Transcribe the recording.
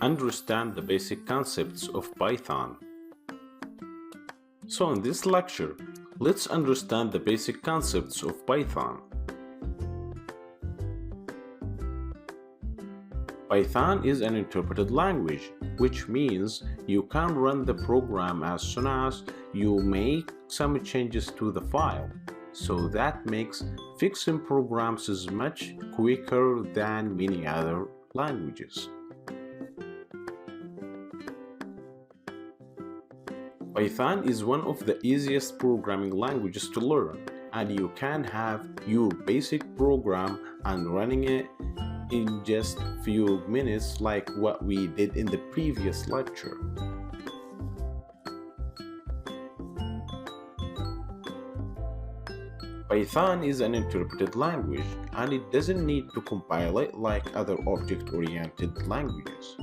understand the basic concepts of Python. So in this lecture, let's understand the basic concepts of Python. Python is an interpreted language, which means you can run the program as soon as you make some changes to the file. So that makes fixing programs is much quicker than many other languages. Python is one of the easiest programming languages to learn, and you can have your basic program and running it in just few minutes like what we did in the previous lecture. Python is an interpreted language and it doesn't need to compile it like other object-oriented languages.